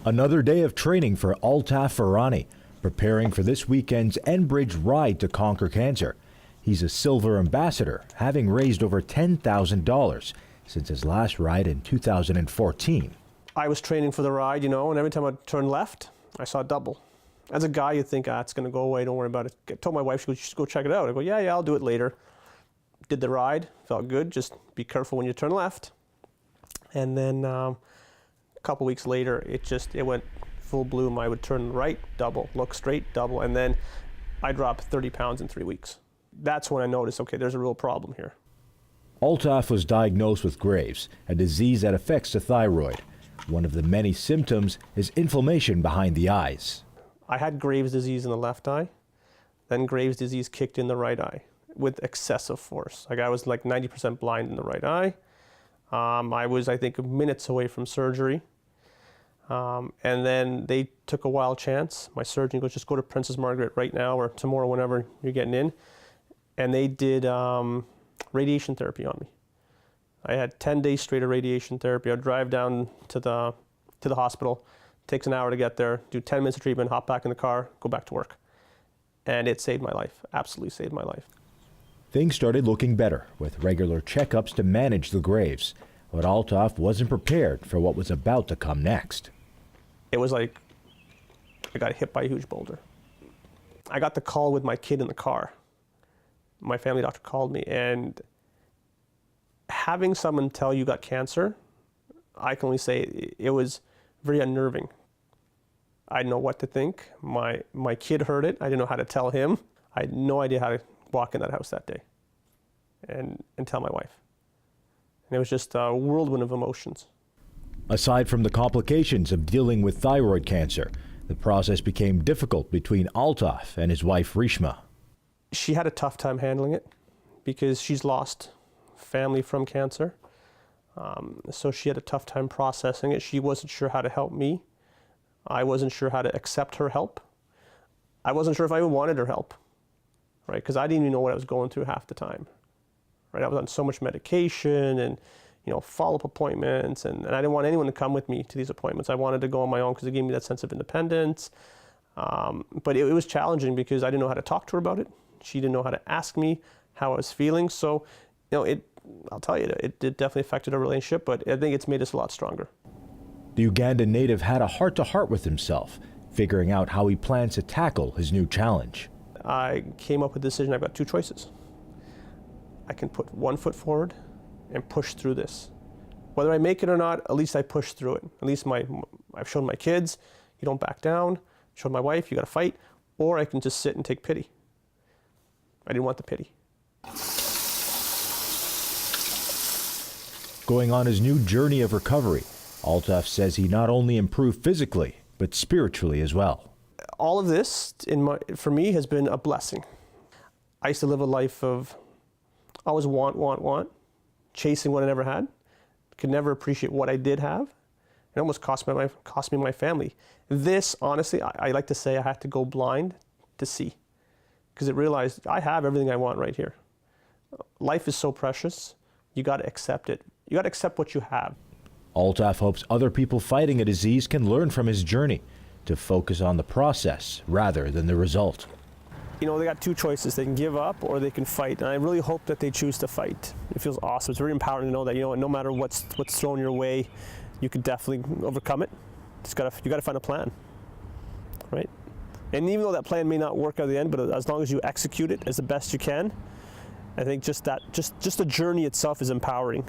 Another day of training for Altaf Virani, preparing for this weekend's Enbridge Rid to conquer cancer. He's a silver ambassador, having raised over $10,000 since his last ride in 2014. I was training for the ride, and every time I turned left, I saw double. As a guy, you'd think, it's going to go away, don't worry about it. I told my wife, she goes, you should go check it out. I go, yeah, I'll do it later. Did the ride, felt good, just be careful when you turn left. And then a couple weeks later, it went full bloom. I would turn right, double, look straight, double, and then I dropped 30 pounds in 3 weeks. That's when I noticed, okay, there's a real problem here. Altaf was diagnosed with Graves', a disease that affects the thyroid. One of the many symptoms is inflammation behind the eyes. I had Graves' disease in the left eye, then Graves' disease kicked in the right eye with excessive force. Like I was like 90% blind in the right eye. I was, I think, minutes away from surgery. And then they took a wild chance. My surgeon goes, just go to Princess Margaret right now or tomorrow, whenever you're getting in. And they did radiation therapy on me. I had 10 days straight of radiation therapy. I'd drive down to the hospital. Takes an hour to get there, do 10 minutes of treatment, hop back in the car, go back to work. And it saved my life, absolutely saved my life. Things started looking better with regular checkups to manage the Graves', but Altaf wasn't prepared for what was about to come next. It was like I got hit by a huge boulder. I got the call with my kid in the car. My family doctor called me, and having someone tell you got cancer, I can only say it was very unnerving. I didn't know what to think. My kid heard it. I didn't know how to tell him. I had no idea how to walk in that house that day and tell my wife. And it was just a whirlwind of emotions. Aside from the complications of dealing with thyroid cancer, the process became difficult between Altaf and his wife Rishma. She had a tough time handling it because she's lost family from cancer. So she had a tough time processing it. She wasn't sure how to help me. I wasn't sure how to accept her help. I wasn't sure if I even wanted her help, right? Because I didn't even know what I was going through half the time, right? I was on so much medication and, follow-up appointments, and I didn't want anyone to come with me to these appointments. I wanted to go on my own because it gave me that sense of independence. But it was challenging because I didn't know how to talk to her about it. She didn't know how to ask me how I was feeling. So, I'll tell you, it definitely affected our relationship, but I think it's made us a lot stronger. The Ugandan native had a heart-to-heart with himself, figuring out how he plans to tackle his new challenge. I came up with the decision. I've got two choices. I can put one foot forward and push through this. Whether I make it or not, at least I push through it. At least I've shown my kids, you don't back down. Showed my wife, you got to fight. Or I can just sit and take pity. I didn't want the pity. Going on his new journey of recovery, Altaf says he not only improved physically, but spiritually as well. All of this, for me, has been a blessing. I used to live a life of always want, chasing what I never had. Could never appreciate what I did have. It almost cost me my family. This, honestly, I like to say I had to go blind to see, because it realized I have everything I want right here. Life is so precious. You got to accept it. You got to accept what you have. Altaf hopes other people fighting a disease can learn from his journey to focus on the process rather than the result. They got two choices. They can give up or they can fight. And I really hope that they choose to fight. It feels awesome. It's very empowering to know that, no matter what's thrown your way, you could definitely overcome it. You got to find a plan, right? And even though that plan may not work out at the end, but as long as you execute it as the best you can, I think just the journey itself is empowering.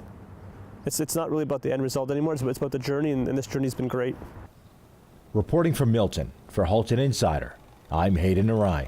It's not really about the end result anymore, it's about the journey, and this journey's been great. Reporting from Milton, for Halton Insider, I'm Hayden Narine.